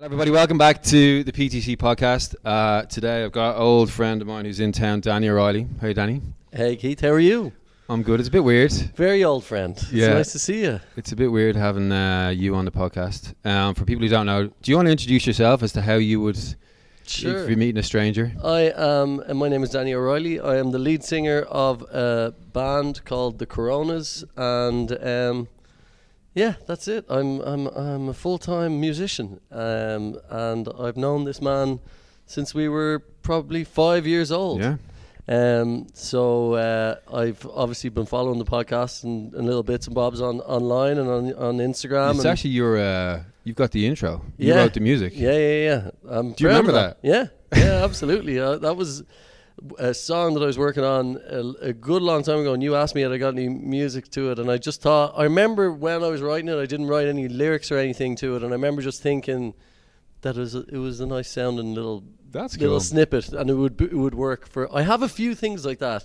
Everybody, welcome back to the PTC Podcast. Today I've got an old friend of mine who's in town, Danny O'Reilly. Hey, Danny. Hey, Keith. How are you? I'm good. It's a bit weird. Very old friend. Yeah. It's nice to see you. It's a bit weird having you on the podcast. For people who don't know, do you want to introduce yourself as to how you would, Sure. if you're meeting a stranger? I am, and my name is Danny O'Reilly. I am the lead singer of a band called The Coronas, and yeah, that's it. I'm a full-time musician, and I've known this man since we were probably 5 years old. Yeah. So I've obviously been following the podcast and little bits and bobs online and on Instagram. It's actually you've got the intro. You Yeah. wrote the music. Yeah. Do you remember that? Yeah, absolutely. That was a song that I was working on a good long time ago, and you asked me had I got any music to it, and I just thought, I remember when I was writing it, I didn't write any lyrics or anything to it, and I remember just thinking that it was a nice sounding little snippet, and it would work for. I have a few things like that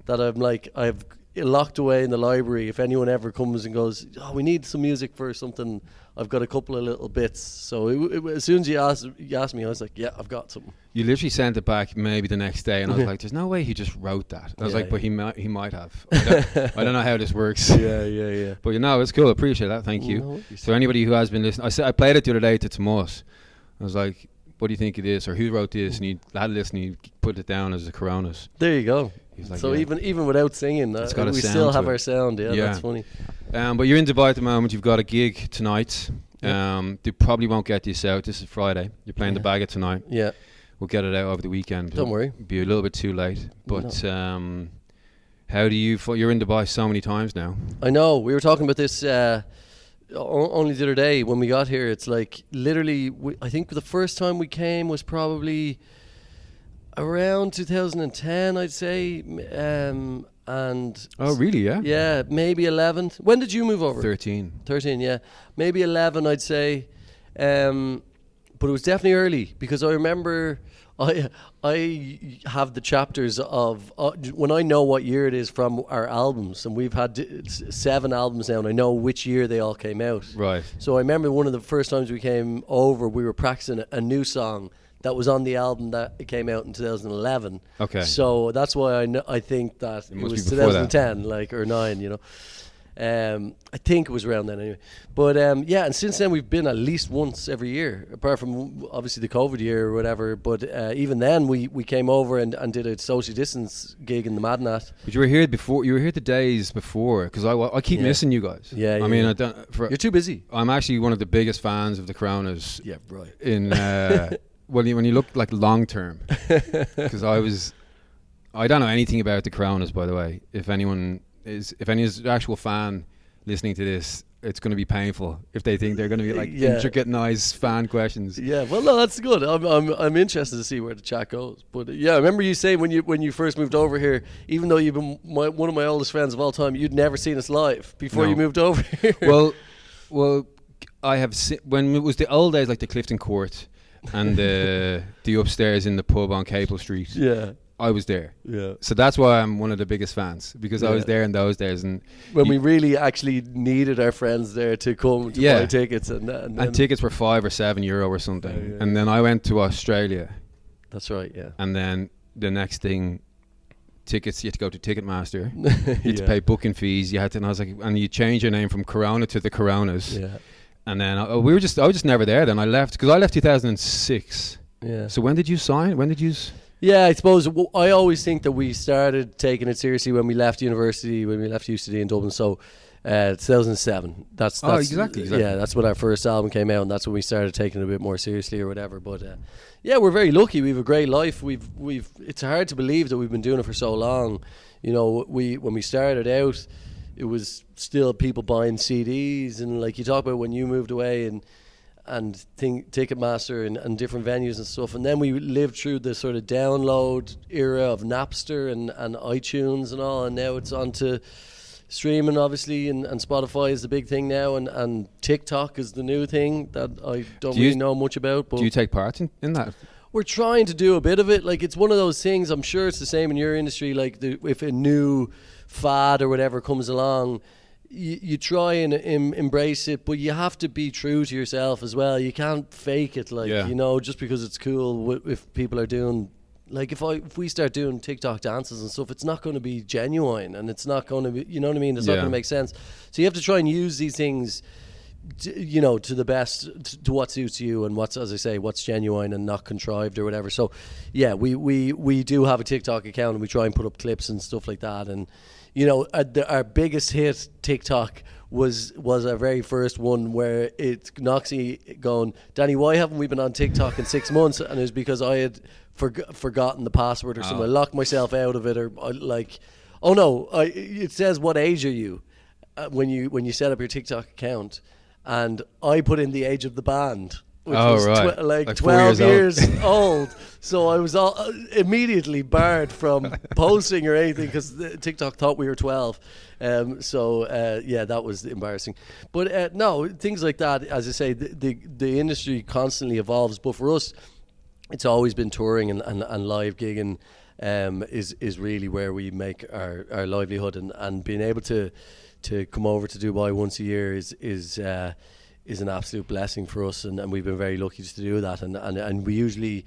I'm like I've locked away in the library. If anyone ever comes and goes, oh, we need some music for something, I've got a couple of little bits. So as soon as you asked me, I was like, yeah, I've got something. You literally sent it back maybe the next day, and I was like, there's no way he just wrote that. I was like, but he might have. I don't know how this works. Yeah. But it's cool. I appreciate that. Thank you. No, So anybody who has been listening, I played it the other day to Tomas. I was like, what do you think it is, or who wrote this? And he had a listen, he put it down as the Coronas. There you go. He's like, so yeah. even without singing, It's got a we sound still to have it. our sound. Yeah, that's funny. But you're in Dubai at the moment. You've got a gig tonight. They probably won't get this out. This is Friday. You're playing the Baggot tonight. Yeah. We'll get it out over the weekend. Don't worry. It'll be a little bit too late. But how do you? You're in Dubai so many times now. I know. We were talking about this only the other day when we got here. It's like literally, I think the first time we came was probably around 2010, I'd say. And Oh, really? Yeah. yeah, maybe 11. When did you move over? 13. 13, yeah. Maybe 11, I'd say. But it was definitely early, because I remember I have the chapters of when I know what year it is from our albums, and we've had 7 albums now, and I know which year they all came out. Right. So I remember one of the first times we came over, we were practicing a new song that was on the album that it came out in 2011. Okay. So that's why I think that it must was be before 2010, like, or 9, you know. I think it was around then anyway. But yeah, and since then we've been at least once every year, apart from obviously the COVID year or whatever. But even then we came over and did a social distance gig in the Madnat. But you were here before. You were here the days before, because I keep missing you guys. Yeah. I mean, yeah. I don't. You're too busy. I'm actually one of the biggest fans of the Coronas. Yeah, right. In when you look like long term, because I don't know anything about the Coronas, by the way. If any is an actual fan listening to this, it's going to be painful if they think they're going to be like intricate, nice fan questions. Yeah, well, no, that's good. I'm interested to see where the chat goes. But yeah, I remember you saying when you first moved over here, even though you've been one of my oldest friends of all time, you'd never seen us live before you moved over here. Well, I have when it was the old days, like the Clifton Court and the upstairs in the pub on Capel Street. Yeah. I was there. Yeah. So that's why I'm one of the biggest fans, because I was there in those days, and when we really actually needed our friends there to come to buy tickets, and tickets were €5 or €7 or something. And then I went to Australia. That's right. Yeah. And then the next thing, tickets, you had to go to Ticketmaster. You had to pay booking fees. And I was like, and you change your name from Corona to the Coronas. Yeah. And then I was just never there. Then I left, because I left 2006. Yeah. So when did you sign? When did you? Yeah, I suppose I always think that we started taking it seriously when we left university, when we left UCD in Dublin. So 2007. That's exactly. Yeah, that's when our first album came out, and that's when we started taking it a bit more seriously or whatever. But yeah, we're very lucky. We have a great life. We've. It's hard to believe that we've been doing it for so long. You know, when we started out, it was still people buying CDs, and like you talk about when you moved away and Ticketmaster and different venues and stuff, and then we lived through the sort of download era of Napster and iTunes and all, and now it's on to streaming obviously, and Spotify is the big thing now, and TikTok is the new thing that I don't really know much about. But do you take part in that? We're trying to do a bit of it. Like, it's one of those things, I'm sure it's the same in your industry, like if a new fad or whatever comes along, you try and embrace it, but you have to be true to yourself as well. You can't fake it, like, you know, just because it's cool. If people are doing, like, if we start doing TikTok dances and stuff, it's not going to be genuine, and it's not going to be, you know what I mean? It's not going to make sense. So you have to try and use these things, you know, to the best, to what suits you and what's, as I say, what's genuine and not contrived or whatever. So yeah, we do have a TikTok account, and we try and put up clips and stuff like that. And you know, our biggest hit TikTok was our very first one, where it's Noxie going, Danny, why haven't we been on TikTok in 6 months? And it was because I had forgotten the password or something. I locked myself out of it, or like, oh no, it says what age are you when you set up your TikTok account, and I put in the age of the band, which was like 12 years old. So I was immediately barred from posting or anything, because TikTok thought we were 12. Yeah, that was embarrassing. But no, things like that, as I say, the industry constantly evolves. But for us, it's always been touring and live gigging is really where we make our livelihood. And being able to come over to Dubai once a year is an absolute blessing for us, and we've been very lucky to do that. And we usually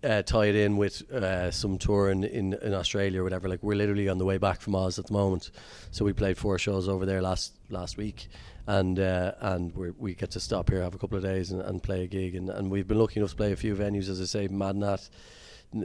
tie it in with some touring in Australia or whatever. Like, we're literally on the way back from Oz at the moment, so we played 4 shows over there last week, and we get to stop here, have a couple of days, and play a gig. And we've been lucky enough to play a few venues, as I say, Madnat,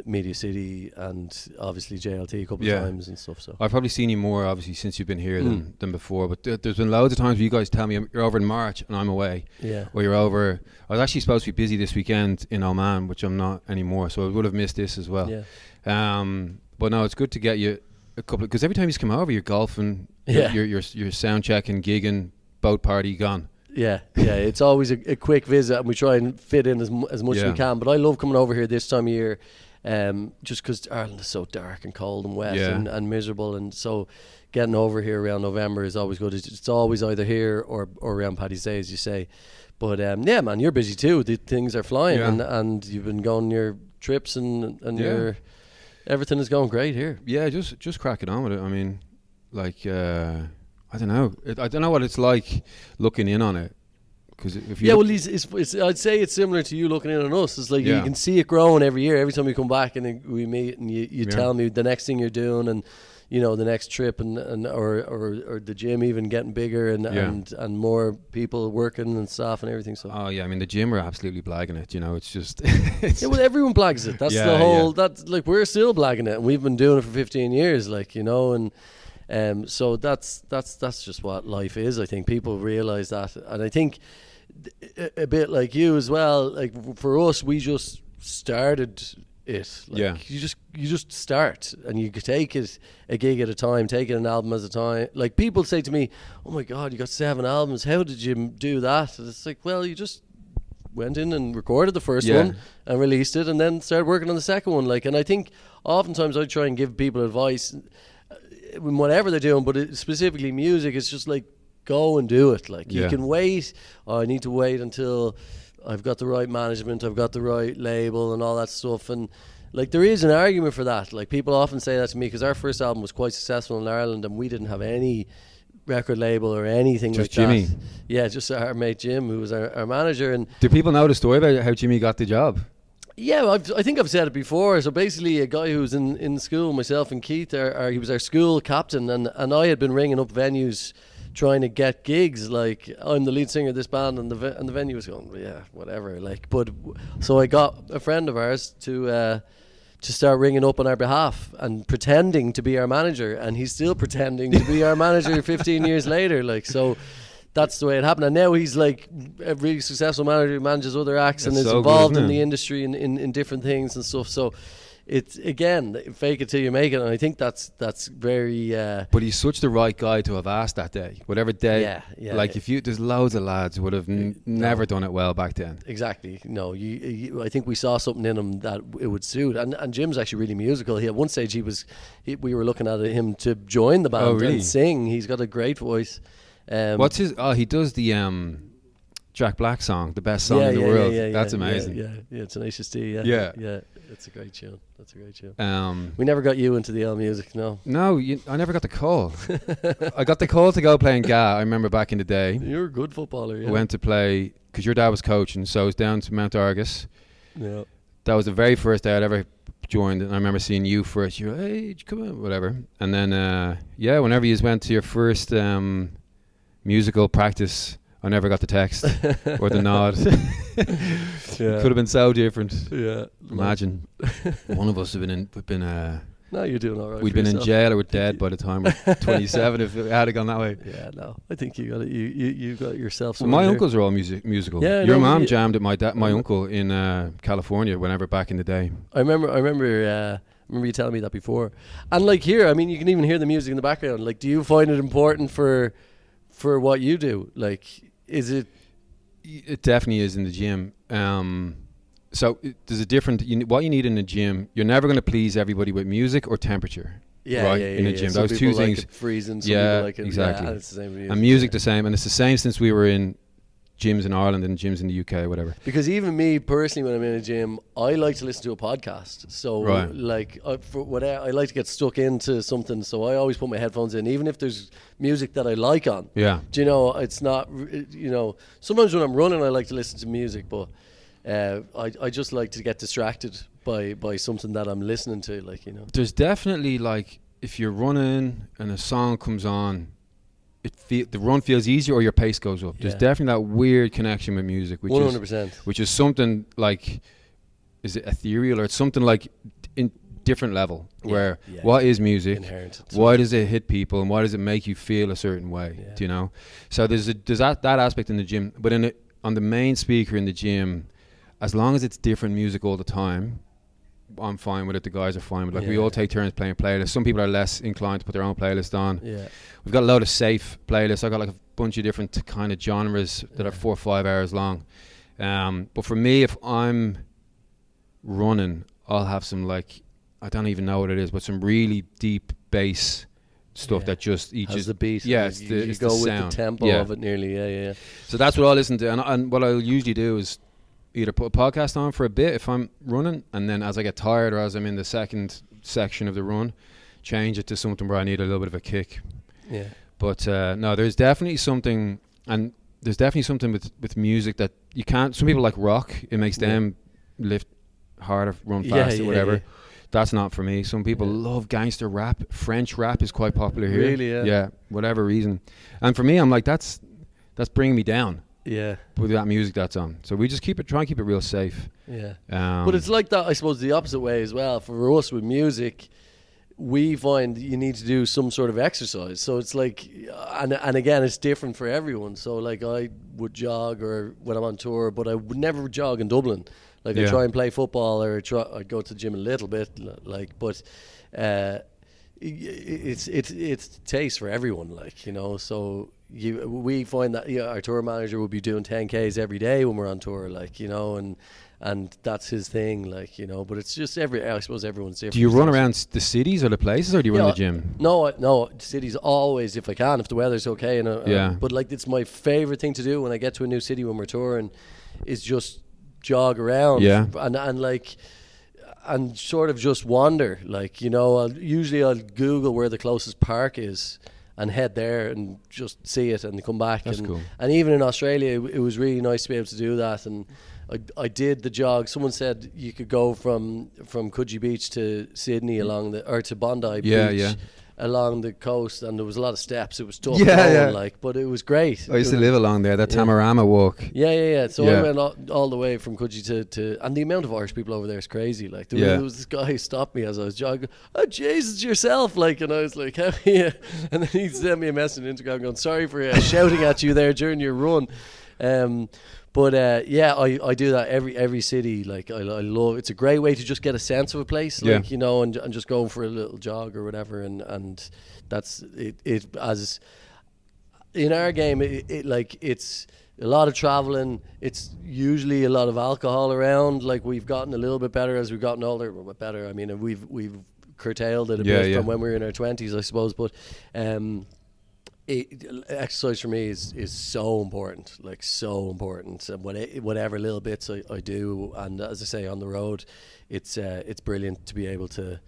Media City, and obviously JLT a couple of times and stuff. So I've probably seen you more, obviously, since you've been here than before. But there's been loads of times where you guys tell me you're over in March and I'm away. Yeah. Or you're over. I was actually supposed to be busy this weekend in Oman, which I'm not anymore. So I would have missed this as well. Yeah. But no, it's good to get you a couple, because every time you come over, you're golfing. You're sound checking, gigging, boat party, gone. Yeah, it's always a quick visit, and we try and fit in as much as we can. But I love coming over here this time of year, just because Ireland is so dark and cold and wet and miserable, and so getting over here around November is always good. It's always either here or around Paddy's Day, as you say. But yeah, man, you're busy too. The things are flying, and you've been going your trips, and your everything is going great here. Yeah, just cracking on with it. I mean, like, I don't know. I don't know what it's like looking in on it. Cause if you it's I'd say it's similar to you looking in on us. It's like you can see it growing every year. Every time we come back and we meet, and you tell me the next thing you're doing, and you know, the next trip, and or the gym even getting bigger, and more people working and staff and everything. So I mean, the gym are absolutely blagging it. You know, it's just well, everyone blags it. That's the whole. That's like, we're still blagging it, and we've been doing it for 15 years. Like, you know, and so that's just what life is. I think people realize that, and I think a bit like you as well. Like, for us, we just started it. Like, you just start, and you take it a gig at a time, take it an album at a time. Like, people say to me, "Oh my God, you got 7 albums. How did you do that?" And it's like, well, you just went in and recorded the first one and released it, and then started working on the second one. Like, and I think oftentimes I try and give people advice in whatever they're doing, but specifically music. It's just like, go and do it. Like, you can wait. I need to wait until I've got the right management, I've got the right label and all that stuff. And like, there is an argument for that. Like, people often say that to me, because our first album was quite successful in Ireland, and we didn't have any record label or anything just like Jimmy. That. Yeah, just our mate Jim, who was our manager. And do people know the story about how Jimmy got the job? Yeah, I think I've said it before. So basically, a guy who was in school, myself and Keith, he was our school captain, and I had been ringing up venues trying to get gigs. Like, I'm the lead singer of this band, and the venue was going, yeah, whatever. Like, but so I got a friend of ours to start ringing up on our behalf and pretending to be our manager, and he's still pretending to be our manager 15 years later. Like, so that's the way it happened. And now he's like a really successful manager who manages other acts and is so involved in the industry in different things and stuff. So it's, again, fake it till you make it. And I think that's very but he's such the right guy to have asked that day, whatever day. Like, if you, there's loads of lads who would have never done it well back then. Exactly. No, I think we saw something in him that it would suit. And Jim's actually really musical. He, at one stage, we were looking at him to join the band and sing. He's got a great voice. What's his? Oh, he does the Jack Black song, the best song in the world. That's amazing. Yeah, Tenacious D. Yeah. It's a great tune. That's a great tune. We never got you into the L music, no. No, I never got the call. I got the call to go play in GA. I remember back in the day. You're a good footballer. Yeah. I went to play because your dad was coaching, so I was down to Mount Argus. Yeah. That was the very first day I'd ever joined, and I remember seeing you first. You're like, hey, come on, whatever. And then, whenever you went to your first musical practice, I never got the text or the nod. Could have been so different. Yeah. Imagine one of us have been no, you're doing all right. We'd been in jail or we're dead by the time we're 27 if it had gone that way. Yeah, no. I think you got it. You got yourself. Well, my uncles are all musical. Yeah, your mom jammed at my uncle in California whenever back in the day. I remember you telling me that before. And like here, I mean, you can even hear the music in the background. Like, do you find it important for what you do? Like, is it? It definitely is in the gym. So there's a different. What you need in the gym, you're never going to please everybody with music or temperature. In the gym, some those two things. Like it freezing, some people like it, exactly. Yeah, it's the same and music the same, and it's the same since we were in gyms in Ireland and gyms in the UK, or whatever. Because even me personally, when I'm in a gym, I like to listen to a podcast. So like for whatever, I like to get stuck into something. So I always put my headphones in, even if there's music that I like on. Yeah. Do you know? It's not. You know, sometimes when I'm running, I like to listen to music, but I just like to get distracted by something that I'm listening to. Like, you know, there's definitely, like, if you're running and a song comes on, the run feels easier or your pace goes up. There's definitely that weird connection with music, which 100%. Which is something like, is it ethereal or it's something like in different level where what is music? Inherent. Why does it hit people and why does it make you feel a certain way? Yeah. Do you know? So there's that aspect in the gym, but on the main speaker in the gym, as long as it's different music all the time, I'm fine with it. The guys are fine with it. Like, we all take turns playing playlists. Some people are less inclined to put their own playlist on. Yeah. We've got a load of safe playlists. I've got like a bunch of different kind of genres that are 4 or 5 hours long. But for me, if I'm running, I'll have some, like, I don't even know what it is, but some really deep bass stuff that just has the beat. Yeah, it's you go the with sound. the tempo of it nearly. Yeah. So that's what I listen to, and what I'll usually do is either put a podcast on for a bit if I'm running, and then as I get tired or as I'm in the second section of the run, change it to something where I need a little bit of a kick. Yeah. But no, there's definitely something, and there's definitely something with music that you can't. Some people like rock; it makes them lift harder, run faster, whatever. Yeah. That's not for me. Some people love gangster rap. French rap is quite popular here. Really? Yeah. Whatever reason, and for me, I'm like, that's bringing me down. Yeah. With that music that's on. So we just try and keep it real safe. Yeah. But it's like that, I suppose, the opposite way as well. For us with music, we find you need to do some sort of exercise. So it's like, and again, it's different for everyone. So like I would jog or when I'm on tour, but I would never jog in Dublin. Like I try and play football or I'd go to the gym a little bit, like, but it's taste for everyone, like, you know. So we find that our tour manager would be doing 10Ks every day when we're on tour, like, you know, and that's his thing, like, you know. But it's just I suppose everyone's different. Do you run around the cities or the places, or do you run the gym? No, cities always if I can, if the weather's okay. But like, it's my favorite thing to do when I get to a new city when we're touring, is just jog around and like, and sort of just wander, like, you know. I'll Google where the closest park is and head there and just see it and come back. That's cool. And even in Australia, it was really nice to be able to do that. And I did the jog. Someone said you could go from Coogee Beach to Sydney to Bondi Beach along the coast, and there was a lot of steps. It was tough going, like, but it was great. I used to live along there, that Tamarama walk. Yeah. So I went all the way from Coogee to, and the amount of Irish people over there is crazy. Like, there was this guy who stopped me as I was jogging. Oh, Jesus, yourself, like, and I was like, how are you? And then he sent me a message on Instagram going, sorry for shouting at you there during your run. But I do that every city. Like, I love. It's a great way to just get a sense of a place, like, you know, and just go for a little jog or whatever. And that's it. As in our game, it like, it's a lot of traveling. It's usually a lot of alcohol around. Like, we've gotten a little bit better as we've gotten older. Well, better. I mean, we've curtailed it a bit from when we were in our 20s, I suppose. But exercise for me is so important, like so important. And whatever little bits I do, and as I say, on the road, it's brilliant to be able to,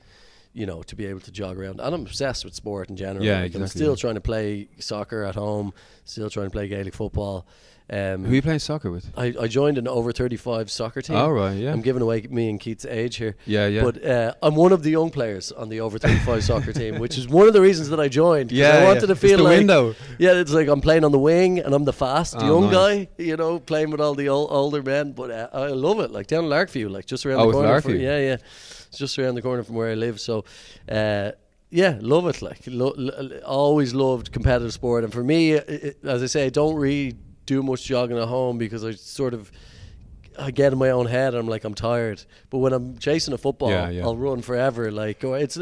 to be able to jog around. And I'm obsessed with sport in general. Yeah, like, exactly. I'm still trying to play soccer at home, still trying to play Gaelic football. Who are you playing soccer with? I joined an over 35 soccer team. Oh, right, yeah. I'm giving away me and Keith's age here. Yeah, yeah. But I'm one of the young players on the over 35 soccer team, which is one of the reasons that I joined. Yeah, I wanted to feel it's the like window. Yeah, it's like I'm playing on the wing and I'm the fast young nice. guy, playing with all the older men. But I love it, like down in Larkview, like just around the corner. Larkview. Yeah. It's just around the corner from where I live. So, yeah, love it. Like, always loved competitive sport. And for me, as I say, I don't really do much jogging at home because I get in my own head and I'm like, I'm tired. But when I'm chasing a football, I'll run forever. Like, or it's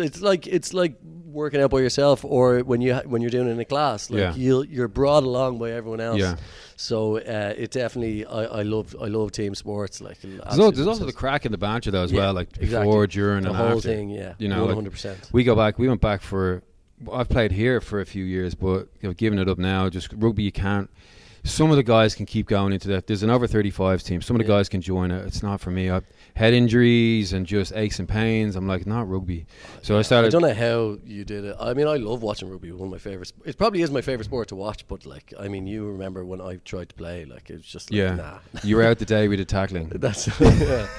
like working out by yourself, or when you're doing it in a class. Like, you're brought along by everyone else. Yeah. So it definitely, I love team sports. Like, there's also the crack in the banter though as well, like before, during, the and whole after. thing. Yeah, 100%. Like, We went back for. I've played here for a few years, but giving it up now. Just rugby, you can't. Some of the guys can keep going into that. There's an over 35s team. Some of the guys can join it. It's not for me. Head injuries and just aches and pains. I'm like, not rugby. So I started. I don't know how you did it. I mean, I love watching rugby. One of my favorites. It probably is my favorite sport to watch. But like, I mean, you remember when I tried to play? Like, it was just like, nah. You were out the day we did tackling. That's I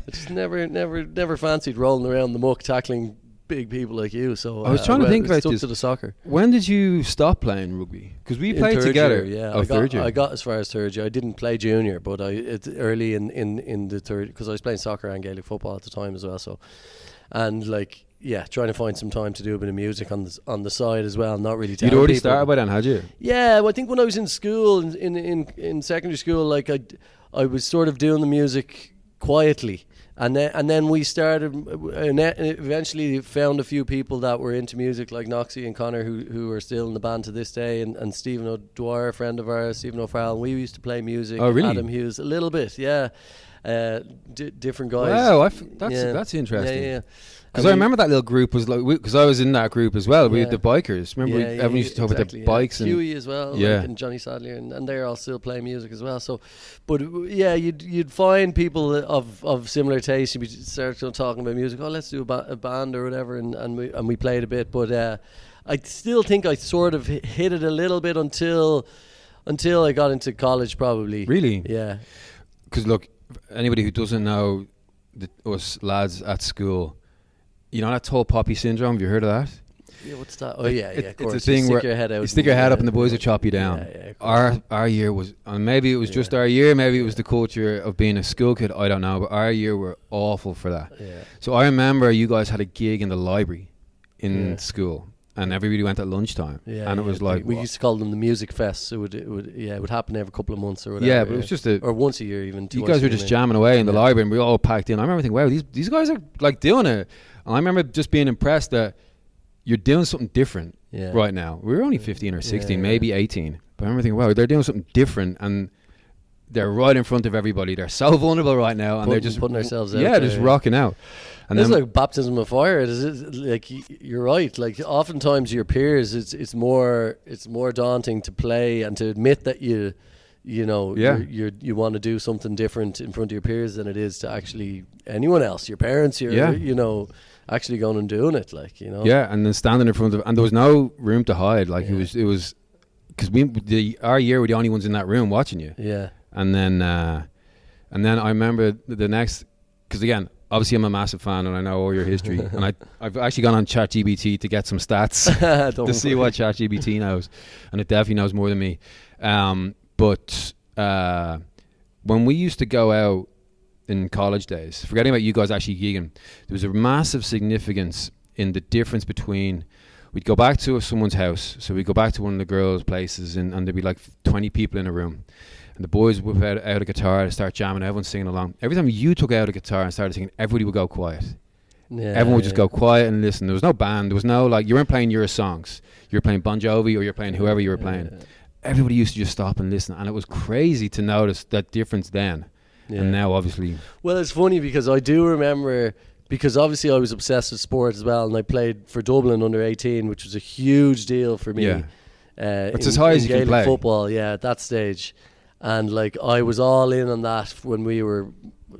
just never fancied rolling around the muck tackling big people like you. So I was trying to think about stuck this. to the soccer. When did you stop playing rugby? Because we played together. Third year. I got as far as third year. I didn't play junior, but it's early in the third, because I was playing soccer and Gaelic football at the time as well. So, and like, trying to find some time to do a bit of music on the side as well. Not really. You'd already started by then, had you? Yeah, well, I think when I was in school, in secondary school, like I was sort of doing the music quietly. And then we started, and eventually found a few people that were into music, like Noxie and Connor, who are still in the band to this day, and Stephen O'Dwyer, a friend of ours, Stephen O'Farrell. We used to play music. Oh, really? Adam Hughes, a little bit, yeah. Different guys. Wow, that's interesting. Yeah. Because I remember that little group was like, because I was in that group as well. We had the bikers. Remember, everyone used to talk about their bikes and Huey as well, and Johnny Sadlier, and they're all still playing music as well. So, but you'd find people of similar taste. You'd start talking about music. Oh, let's do a band or whatever, and we played a bit. But I still think I sort of hit it a little bit until I got into college, probably. Really? Yeah. Because look, anybody who doesn't know us lads at school. You know that tall poppy syndrome? Have you heard of that? Yeah, what's that? Oh, yeah, of course. It's a thing where you stick your head up and the boys will chop you down. Our year was, and maybe it was just our year, maybe it was the culture of being a school kid, I don't know, but our year were awful for that. Yeah. So I remember you guys had a gig in the library in school, and everybody went at lunchtime. Yeah, and it was like... We used to call them the music fests. It would happen every couple of months or whatever. Yeah, but it was just or once a year even. You guys were just jamming away in the library, and we were all packed in. I remember thinking, wow, these guys are like doing it. And I remember just being impressed that you're doing something different right now. We were only 15 or 16, maybe 18. But I remember thinking, wow, they're doing something different, and they're right in front of everybody. They're so vulnerable right now, and they're just putting ourselves out. Yeah, just rocking out. And it's like baptism of fire. Like, you're right. Like, oftentimes your peers, it's more daunting to play and to admit that you want to do something different in front of your peers than it is to actually anyone else. Your parents, actually going and doing it, like, Yeah, and then standing in front of, and there was no room to hide. Like, it was because our year were the only ones in that room watching you. Yeah. And then I remember the next, because again, obviously I'm a massive fan and I know all your history, and I've actually gone on ChatGPT to get some stats to see what ChatGPT knows, and it definitely knows more than me. But when we used to go out in college days, forgetting about you guys actually gigging, there was a massive significance in the difference between, we'd go back to someone's house, so we'd go back to one of the girls' places, and there'd be like 20 people in a room, and the boys would whip out a guitar to start jamming, everyone's singing along. Every time you took out a guitar and started singing, everybody would go quiet. Everyone would just go quiet and listen. There was no band, there was no, like, you weren't playing your songs, you were playing Bon Jovi or you're playing whoever you were playing. Everybody used to just stop and listen, and it was crazy to notice that difference then. And now, obviously... Well, it's funny because I do remember, because obviously I was obsessed with sport as well, and I played for Dublin under 18, which was a huge deal for me. It's as high as you can Gaelic play. football, yeah, at that stage. And like I was all in on that when we were,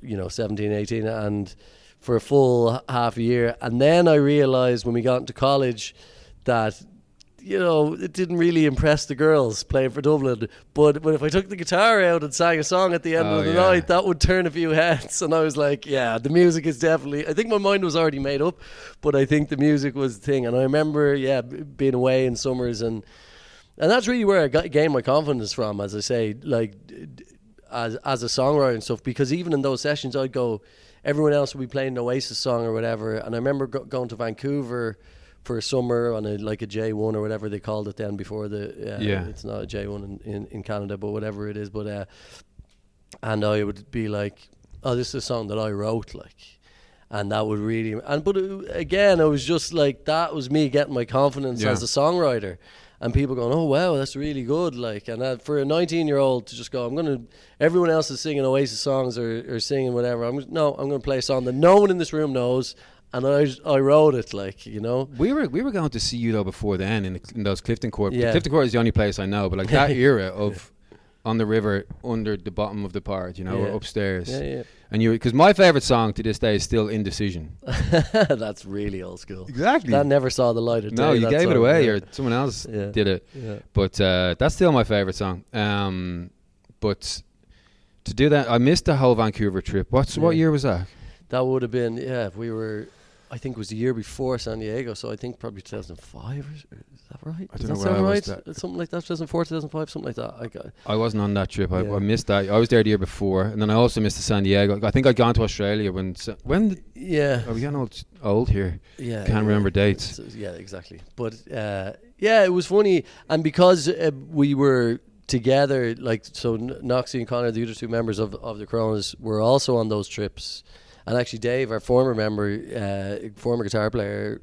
17, 18, and for a full half a year. And then I realised when we got into college that, it didn't really impress the girls playing for Dublin. But if I took the guitar out and sang a song at the end of the night, that would turn a few heads. And I was like, yeah, the music is definitely... I think my mind was already made up, but I think the music was the thing. And I remember, being away in summers, and that's really where I gained my confidence from, as I say, like as a songwriter and stuff. Because even in those sessions, I'd go... Everyone else would be playing an Oasis song or whatever. And I remember going to Vancouver for a summer on a J1 or whatever they called it then before it's not a J1 in Canada, but whatever it is. But and I would be like, oh, this is a song that I wrote, like, and that would really... again, it was just like, that was me getting my confidence as a songwriter. And people going, oh, wow, that's really good. Like, and for a 19-year-old to just go, everyone else is singing Oasis songs or singing whatever. I'm going to play a song that no one in this room knows. And I wrote it, like, We were going to see you, though, before then in those Clifton Court. Yeah. Clifton Court is the only place I know, but like that era of on the river under the bottom of the part, or upstairs. Yeah. And because my favourite song to this day is still Indecision. That's really old school. Exactly. That never saw the light of day. No, you gave it away, or someone else did it. Yeah. But that's still my favourite song. But to do that, I missed the whole Vancouver trip. What year was that? That would have been, we were... I think it was the year before San Diego, so I think probably 2005. Is that right? I don't know where I was. Something like that, 2004, 2005, something like that. I wasn't on that trip. I missed that. I was there the year before, and then I also missed the San Diego. I think I'd gone to Australia when. Yeah. Are we getting old here? Yeah. Can't remember dates. Yeah, exactly. But it was funny, and because we were together, like, so Noxie and Connor, the other two members of the Coronas, were also on those trips. And actually Dave, our former member, former guitar player,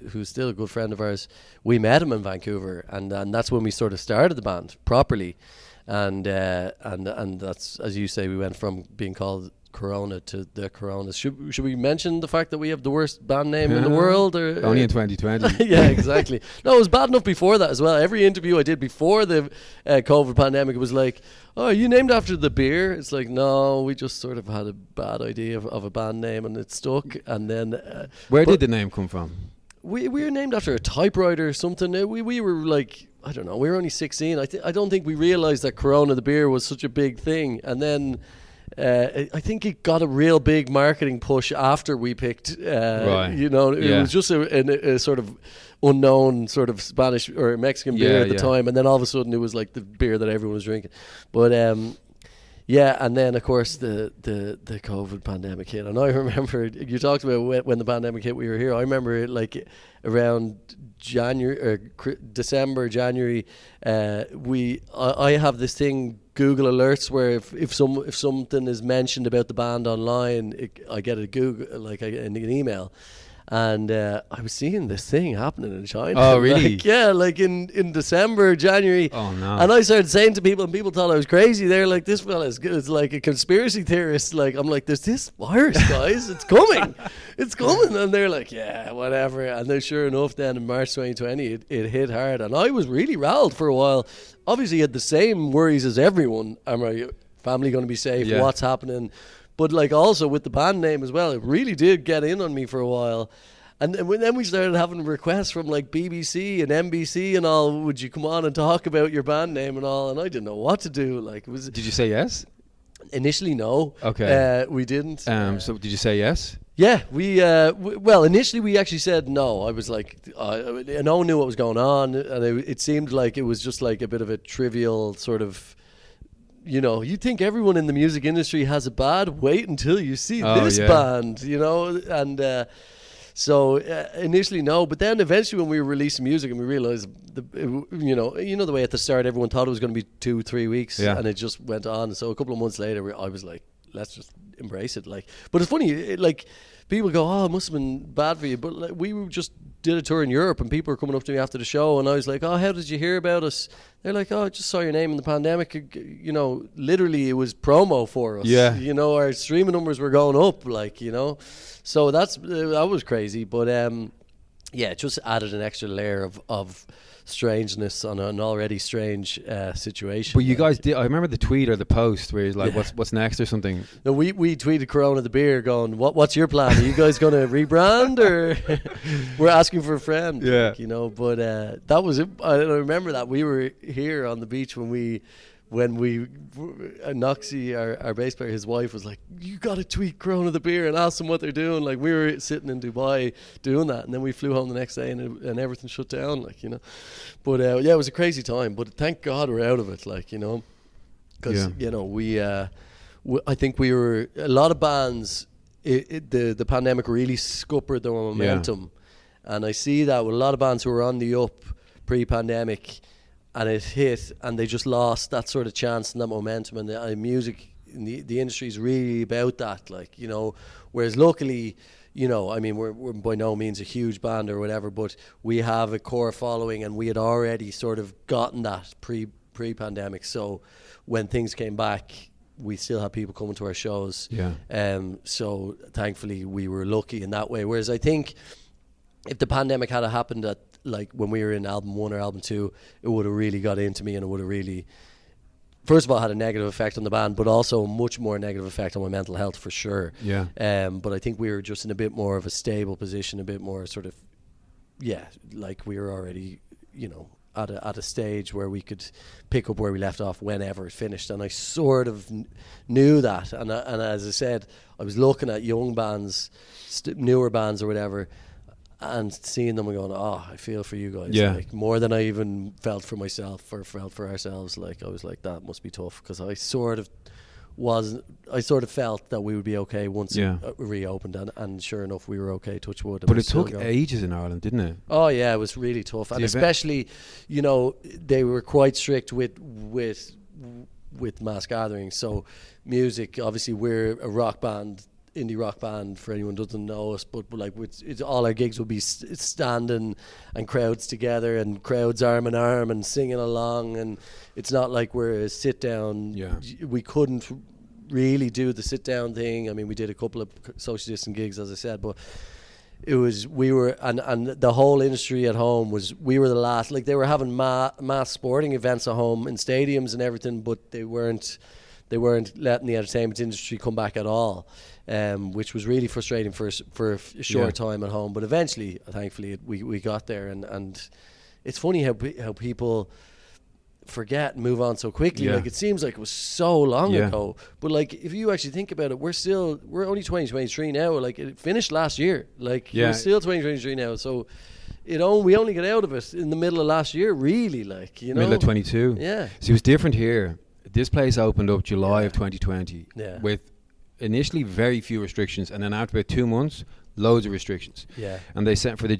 who's still a good friend of ours, we met him in Vancouver, and that's when we sort of started the band properly. And that's, as you say, we went from being called Corona to the Coronas. Should we mention the fact that we have the worst band name in the world? Or only in 2020. Yeah, exactly. No, it was bad enough before that as well. Every interview I did before the COVID pandemic, it was like, oh, are you named after the beer? It's like, no, we just sort of had a bad idea of a band name and it stuck. And then where did the name come from? We were named after a typewriter or something. We were like, I don't know, we were only 16. I don't think we realised that Corona the beer was such a big thing. And then I think it got a real big marketing push after we picked, right. It was just a sort of unknown sort of Spanish or Mexican beer at the time, and then all of a sudden it was like the beer that everyone was drinking. But and then of course the COVID pandemic hit, and I remember you talked about when the pandemic hit. We were here. I remember it like around January or December, January. I have this thing, Google Alerts, where if something is mentioned about the band online, I get a Google an email. And I was seeing this thing happening in China. Oh, really? Like in December, January. Oh, no. And I started saying to people, and people thought I was crazy. They're like, this fella is like a conspiracy theorist. Like, I'm like, there's this virus, guys. It's coming. It's coming. And they're like, yeah, whatever. And then sure enough, then in March 2020, it hit hard. And I was really rattled for a while. Obviously, had the same worries as everyone. Am my family going to be safe? Yeah. What's happening? But like also with the band name as well, it really did get in on me for a while. And then we started having requests from like BBC and NBC and all, would you come on and talk about your band name and all? And I didn't know what to do. Like, did you say yes? Initially, no. Okay. We didn't. So did you say yes? Yeah, well, initially we actually said no. I was like, no one knew what was going on. And it seemed like it was just like a bit of a trivial sort of, you think everyone in the music industry has a band. Wait until you see this band, and so initially no, but then eventually when we were releasing music and we realized the way at the start everyone thought it was going to be 2-3 weeks, and it just went on. So a couple of months later, I was like, let's just embrace it. Like, but it's funny, like people go, oh, it must have been bad for you, but like, we just did a tour in Europe and people were coming up to me after the show and I was like, oh, how did you hear about us? They're like, oh, I just saw your name in the pandemic. Literally it was promo for us. Yeah. Our streaming numbers were going up, so that was crazy. But it just added an extra layer of strangeness on an already strange situation. But you guys did. I remember the tweet or the post where he's like, "What's next?" or something. No, we tweeted Corona the beer, going, "What's your plan? Are you guys going to rebrand, or we're asking for a friend?" Yeah, like, you know. But that was it. I remember that we were here on the beach when we Noxie, our bass player, his wife was like, "You got to tweet Corona the beer and ask them what they're doing." Like, we were sitting in Dubai doing that, and then we flew home the next day, and everything shut down. Like, you know. But yeah, it was a crazy time. But thank God we're out of it. Like, you know, because you know I think we were a lot of bands. The pandemic really scuppered their momentum, and I see that with a lot of bands who were on the up pre-pandemic. And it hit, and they just lost that sort of chance and that momentum. And the music, the industry is really about that, like, you know. Whereas locally, you know, I mean, we're by no means a huge band or whatever, but we have a core following, and we had already sort of gotten that pre-pandemic. So when things came back, we still had people coming to our shows. So thankfully, we were lucky in that way. Whereas I think if the pandemic had happened at, like, when we were in album 1 or album 2, it would have really got into me, and it would have really, first of all, had a negative effect on the band, but also a much more negative effect on my mental health for sure. But I think we were just in a bit more of a stable position, a bit more sort of, like we were already, you know, at a stage where we could pick up where we left off whenever it finished. And I sort of knew that. And as I said, I was looking at young bands, newer bands or whatever, and seeing them and going, I feel for you guys. Like, more than I even felt for myself or felt for ourselves. Like, I was like, that must be tough, because I sort of felt that we would be okay once it reopened, and sure enough, we were okay, touch wood. But it took ages in Ireland, didn't it? Oh yeah, it was really tough, and especially, you know, they were quite strict with mass gatherings. So music, obviously, we're a rock band, indie rock band, for anyone who doesn't know us, but like, it's all our gigs will be standing and crowds together and crowds arm in arm and singing along, and it's not like we're a sit down. We couldn't really do the sit down thing. I mean, we did a couple of social distance gigs, as I said, but it was, and the whole industry at home we were the last. Like, they were having mass sporting events at home in stadiums and everything, but they weren't letting the entertainment industry come back at all, which was really frustrating for a short time at home. But eventually, thankfully, we got there, and it's funny how people forget and move on so quickly. Like, it seems like it was so long ago, but like, if you actually think about it, we're only 2023 now. Like, it finished last year. Like, we're still 2023 now, so we only got out of it in the middle of last year, really. Like, you know, middle of 22. So it was different here. This place opened up July of 2020 with initially very few restrictions, and then after about 2 months, loads of restrictions. And they sent, for the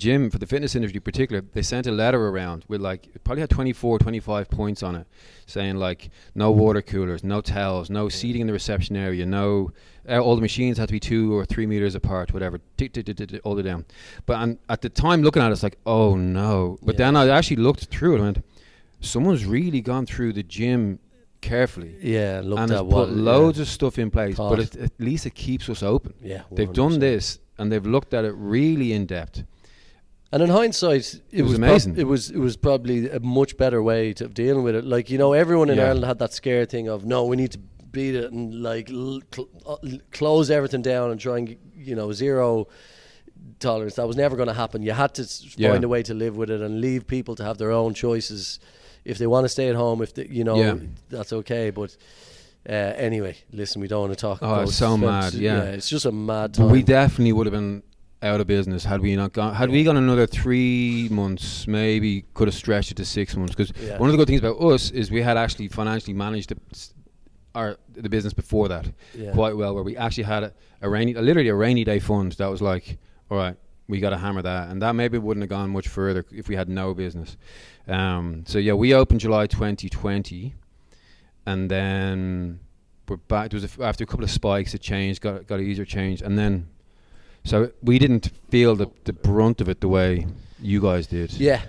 fitness industry in particular, they sent a letter around with, like, it probably had 24, 25 points on it, saying, like, no water coolers, no towels, no seating in the reception area, no, all the machines had to be 2 or 3 meters apart, whatever, all the down. But at the time looking at it, it's like, oh no. But then I actually looked through it and went, someone's really gone through the gym carefully, looked and at put loads of stuff in place, but at least it keeps us open. They've done this, and they've looked at it really in depth. And in hindsight, it was amazing. It was probably a much better way of dealing with it. Like, you know, everyone in Ireland had that scare thing of, no, we need to beat it and like close everything down and try and, you know, zero tolerance. That was never going to happen. You had to find a way to live with it and leave people to have their own choices. If they want to stay at home, that's okay. But anyway, listen, we don't want to talk about it's so mad. It's just a mad time. But we definitely would have been out of business had we not gone. Had we gone another 3 months, maybe could have stretched it to 6 months. Because one of the good things about us is we had actually financially managed the business before that quite well, where we actually had literally a rainy day fund that was like, all right, we got to hammer that, and that maybe wouldn't have gone much further if we had no business. We opened July 2020, and then we're back. After a couple of spikes, it changed, got easier change, and then so we didn't feel the brunt of it the way You guys did. Yeah.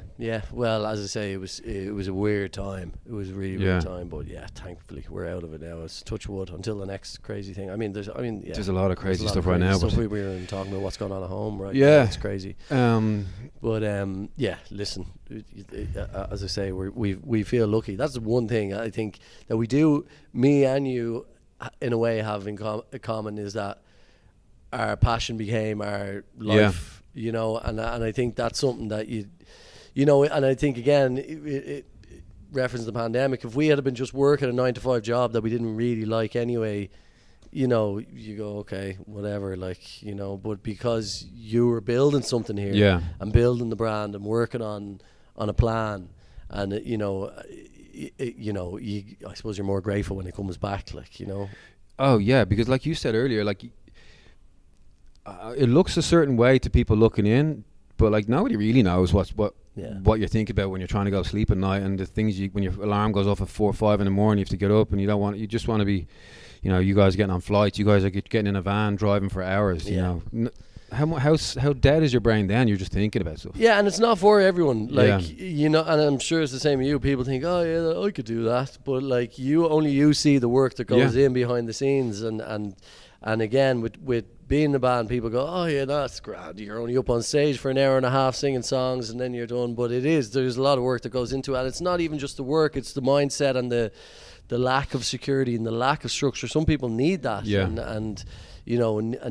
Well, as I say, it was a weird time. It was a really weird time. But yeah, thankfully we're out of it now. It's touch wood until the next crazy thing. There's a lot of crazy stuff right now. Stuff we were talking about what's going on at home, right? Yeah, it's crazy. Yeah. Listen, as I say, we feel lucky. That's the one thing I think that we do. Me and you, in a way, have in common is that our passion became our life. You know, and I think that's something that and I think again, it referenced the pandemic. If we had been just working a 9-to-5 job that we didn't really like anyway, you go, okay, whatever, but because you were building something here, and building the brand and working on a plan, and I suppose you're more grateful when it comes back, Oh yeah, because like you said earlier, it looks a certain way to people looking in, but nobody really knows what you think about when you're trying to go to sleep at night, and the things when your alarm goes off at 4 or 5 in the morning, you have to get up, and you just want to be, you guys are getting on flights, you guys are getting in a van driving for hours. How dead is your brain then? You're just thinking about stuff. Yeah, and it's not for everyone. And I'm sure it's the same with you. People think, oh yeah, I could do that, but only you see the work that goes in behind the scenes, and again with being in the band, people go, oh yeah, that's grand, you're only up on stage for an hour and a half singing songs and then you're done. But there's a lot of work that goes into it, and it's not even just the work, it's the mindset and the lack of security and the lack of structure. Some people need that, and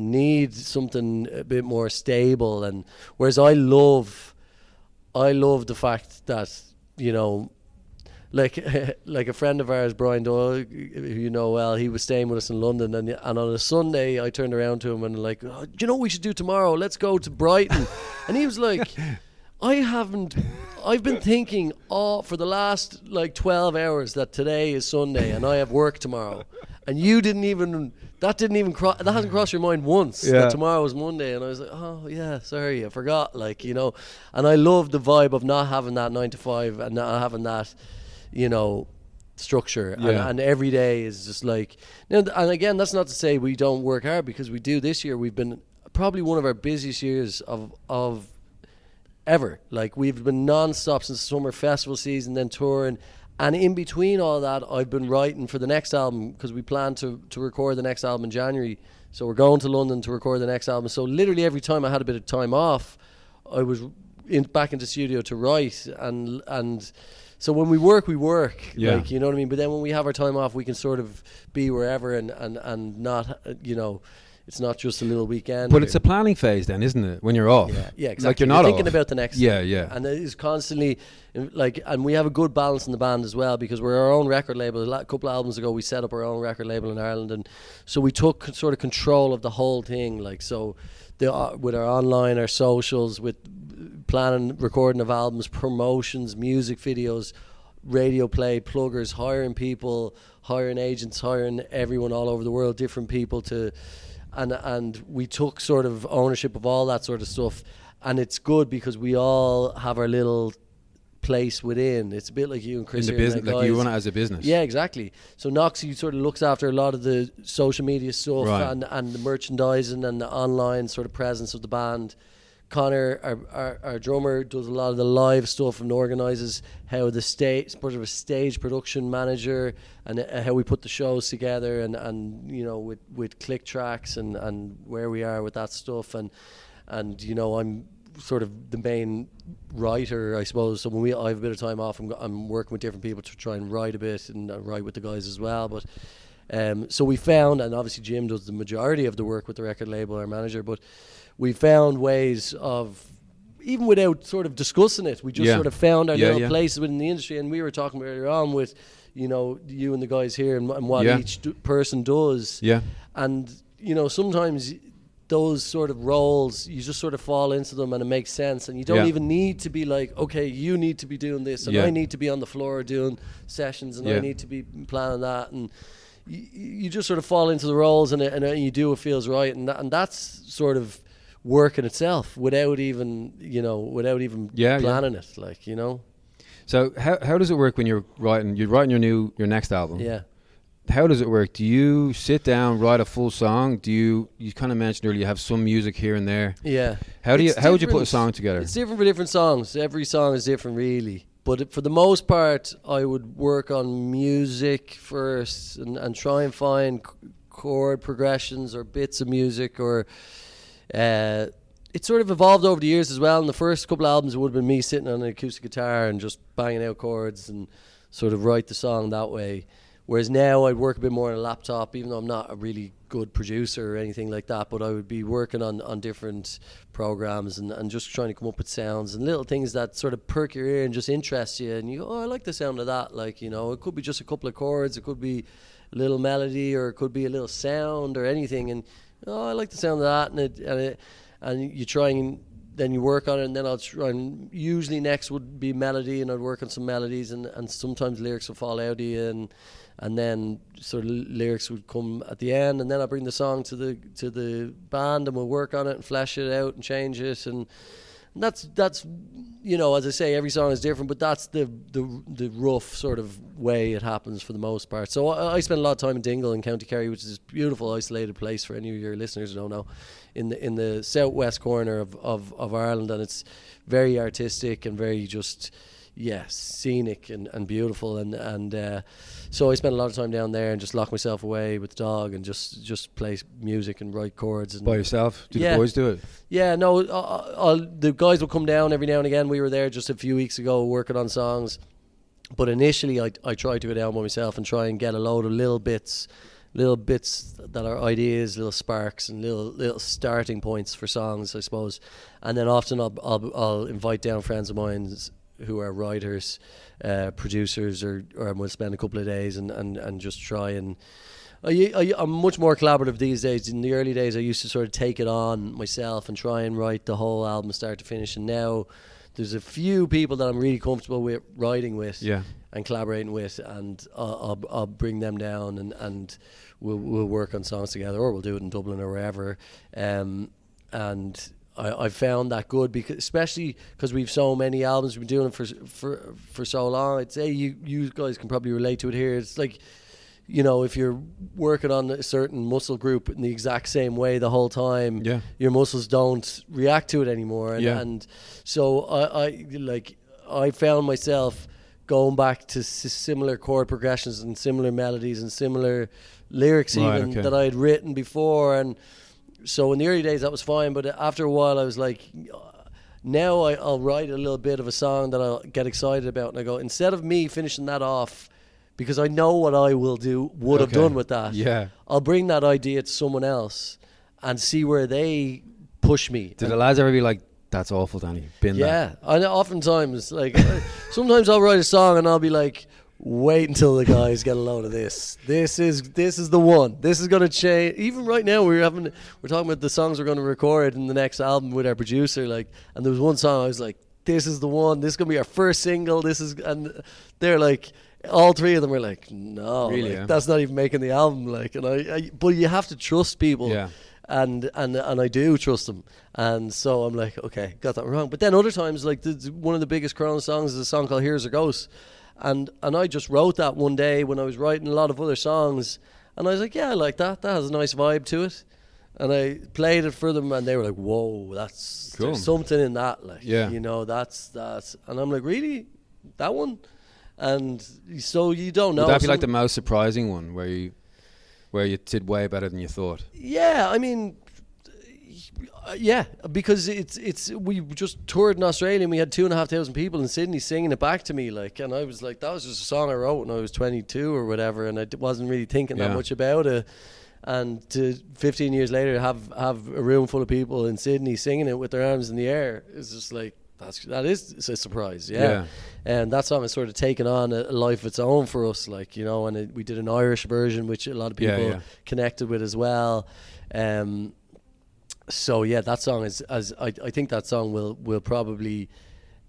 need something a bit more stable. And whereas I love the fact that like a friend of ours, Brian Doyle, who you know well, he was staying with us in London, and on a Sunday I turned around to him and do you know what we should do tomorrow? Let's go to Brighton. And he was like, I've been thinking for the last 12 hours that today is Sunday and I have work tomorrow, and that hasn't crossed your mind once that tomorrow is Monday. And I was like, oh yeah, sorry, I forgot, and I love the vibe of not having that 9-to-5 and not having that structure, and every day is just and again, that's not to say we don't work hard, because we do. This year we've been probably one of our busiest years of ever. We've been non-stop since summer festival season, then touring, and in between all that I've been writing for the next album, because we plan to record the next album in January. So we're going to London to record the next album. So literally every time I had a bit of time off, I was back into the studio to write, and so when we work, you know what I mean? But then when we have our time off, we can sort of be wherever and not, it's not just a little weekend. But it's a planning phase then, isn't it? When you're off. Yeah, exactly. You're not thinking off. about the next thing. Yeah. And it is constantly, and we have a good balance in the band as well, because we're our own record label. A couple of albums ago, we set up our own record label in Ireland, and so we took sort of control of the whole thing. With our online, our socials, with planning, recording of albums, promotions, music videos, radio play, pluggers, hiring people, hiring agents, hiring everyone all over the world, different people and we took sort of ownership of all that sort of stuff. And it's good because we all have our little place within. It's a bit like you and Chris in the business, like you run it as a business. Yeah, exactly. So Noxie sort of looks after a lot of the social media stuff, and the merchandising and the online sort of presence of the band. Connor, our drummer, does a lot of the live stuff and organises how the stage production manager, and how we put the shows together, and with click tracks and where we are with that stuff, and I'm sort of the main writer, I suppose. So when I have a bit of time off, I'm working with different people to try and write a bit, and write with the guys as well. But so we found, and obviously Jim does the majority of the work with the record label, our manager, but we found ways of, even without sort of discussing it, we just sort of found our little places within the industry. And we were talking earlier on with, you and the guys here, and what each person does. Yeah. And, sometimes those sort of roles, you just sort of fall into them and it makes sense. And you don't even need to be like, okay, you need to be doing this, and I need to be on the floor doing sessions, and I need to be planning that. And you just sort of fall into the roles, and you do what feels right. And that's sort of work in itself, without even planning it, So how does it work when you're writing your next album? Yeah. how does it work? Do you sit down, write a full song? You kind of mentioned earlier you have some music here and there. Yeah. How would you put a song together? It's different for different songs. Every song is different, really. But for the most part, I would work on music first and try and find chord progressions or bits of music, or it sort of evolved over the years as well. In the first couple of albums, it would have been me sitting on an acoustic guitar and just banging out chords and sort of write the song that way. Whereas now I'd work a bit more on a laptop, even though I'm not a really good producer or anything like that, but I would be working on different programs and just trying to come up with sounds and little things that sort of perk your ear and just interest you. And you go, oh, I like the sound of that. Like, you know, it could be just a couple of chords, it could be a little melody, or it could be a little sound or anything. And, oh, I like the sound of that. And you try and then you work on it, and then I'll try, and usually next would be melody, and I'd work on some melodies, and sometimes lyrics will fall out of you, and then sort of lyrics would come at the end, and then I'll bring the song to the band, and we'll work on it and flesh it out and change it, and that's you know, as I say, every song is different, but that's the rough sort of way it happens for the most part. So I spend a lot of time in Dingle in County Kerry, which is a beautiful isolated place for any of your listeners who don't know, in the southwest corner of Ireland, and it's very artistic and very just scenic and beautiful, and so I spend a lot of time down there and just lock myself away with the dog and just play music and write chords. And by yourself? Do the boys do it? Yeah, no, the guys will come down every now and again. We were there just a few weeks ago working on songs, but initially I tried to go down by myself and try and get a load of little bits that are ideas, little sparks and little starting points for songs, I suppose. And then often I'll invite down friends of mine who are writers, producers, or we'll spend a couple of days and just try and I'm much more collaborative these days. In the early days I used to sort of take it on myself and try and write the whole album start to finish, and now there's a few people that I'm really comfortable with writing with and collaborating with, and I'll bring them down and we'll work on songs together, or we'll do it in Dublin or wherever, and I found that good, because especially because we've so many albums, we've been doing it for so long. I'd say you guys can probably relate to it here. It's like, you know, if you're working on a certain muscle group in the exact same way the whole time, your muscles don't react to it anymore. And so I found myself going back to similar chord progressions and similar melodies and similar lyrics that I had written before. And so in the early days that was fine, but after a while I was like, now I'll write a little bit of a song that I'll get excited about, and I go, instead of me finishing that off, because I know what I would have done with that, I'll bring that idea to someone else and see where they push me. Did the lads ever be like, that's awful, Danny, bin that? I know, oftentimes, like sometimes I'll write a song and I'll be like, wait until the guys get a load of this. This is the one. This is going to change. Even right now, we're talking about the songs we're going to record in the next album with our producer. Like, and there was one song I was like, this is the one. This is going to be our first single. And they're like, all three of them were like, no, really, that's not even making the album. Like, and but you have to trust people. Yeah. And I do trust them, and so I'm like, okay, got that wrong. But then other times, like one of the biggest Corona songs is a song called "Here's a Ghost." And I just wrote that one day when I was writing a lot of other songs, and I was like, yeah, I like that. That has a nice vibe to it. And I played it for them, and they were like, whoa, that's cool. There's something in that, like, you know, that's. And I'm like, really, that one? And so you don't know. Would that be like the most surprising one, where you did way better than you thought? Yeah, I mean, yeah, because it's we just toured in Australia and we had 2,500 people in Sydney singing it back to me, like, and I was like, that was just a song I wrote when I was 22 or whatever, and I wasn't really thinking that much about it. And to 15 years later have a room full of people in Sydney singing it with their arms in the air, is just like, that is a surprise. And that song has sort of taken on a life of its own for us, like, you know, and we did an Irish version which a lot of people connected with as well. So yeah, that song is, I think that song will probably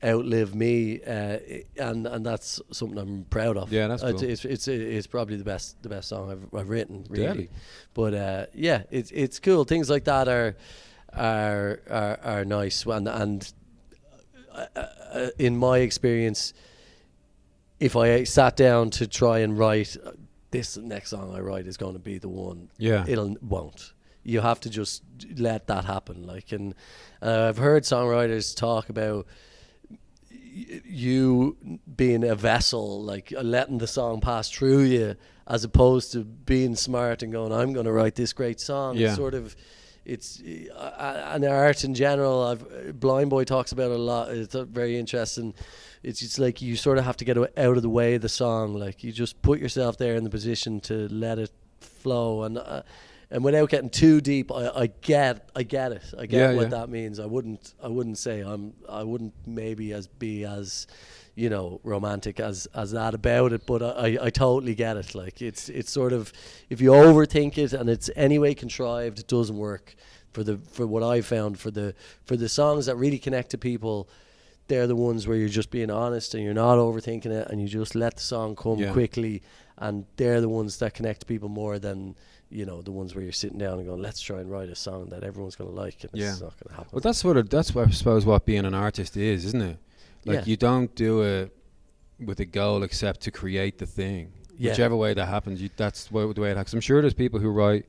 outlive me, and that's something I'm proud of. Yeah, that's cool. It's probably the best song I've written, really. Deadly. But yeah, it's cool. Things like that are nice, and in my experience, if I sat down to try and write this next song I write is going to be the one. Yeah. Won't. You have to just let that happen. Like, and I've heard songwriters talk about you being a vessel, like letting the song pass through you, as opposed to being smart and going, I'm going to write this great song. Yeah. It's sort of, it's an art in general. Blind Boy talks about it a lot. It's very interesting. It's just like you sort of have to get out of the way of the song. Like, you just put yourself there in the position to let it flow, and without getting too deep, I get it. I get what that means. I wouldn't say I wouldn't maybe be as romantic as that about it, but I totally get it. Like, it's sort of, if you overthink it and it's anyway contrived, it doesn't work. For what I found, for the songs that really connect to people, they're the ones where you're just being honest and you're not overthinking it, and you just let the song come quickly, and they're the ones that connect to people more than the ones where you're sitting down and going, let's try and write a song that everyone's going to like, and it's not going to happen. Well, that's what I suppose what being an artist is, isn't it? Like, you don't do it with a goal except to create the thing. Whichever way that happens, that's the way it happens. I'm sure there's people who write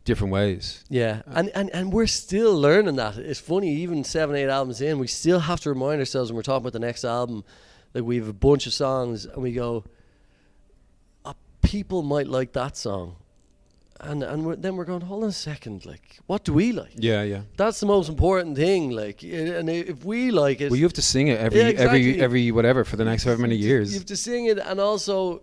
different ways. Yeah. And we're still learning that. It's funny, even 7-8 albums in, we still have to remind ourselves when we're talking about the next album, like, we have a bunch of songs and we go, people might like that song. And then we're going, hold on a second, like, what do we like? Yeah. That's the most important thing. Like, and if we like it, well, you have to sing it every whatever for the next however many years. You have to sing it, and also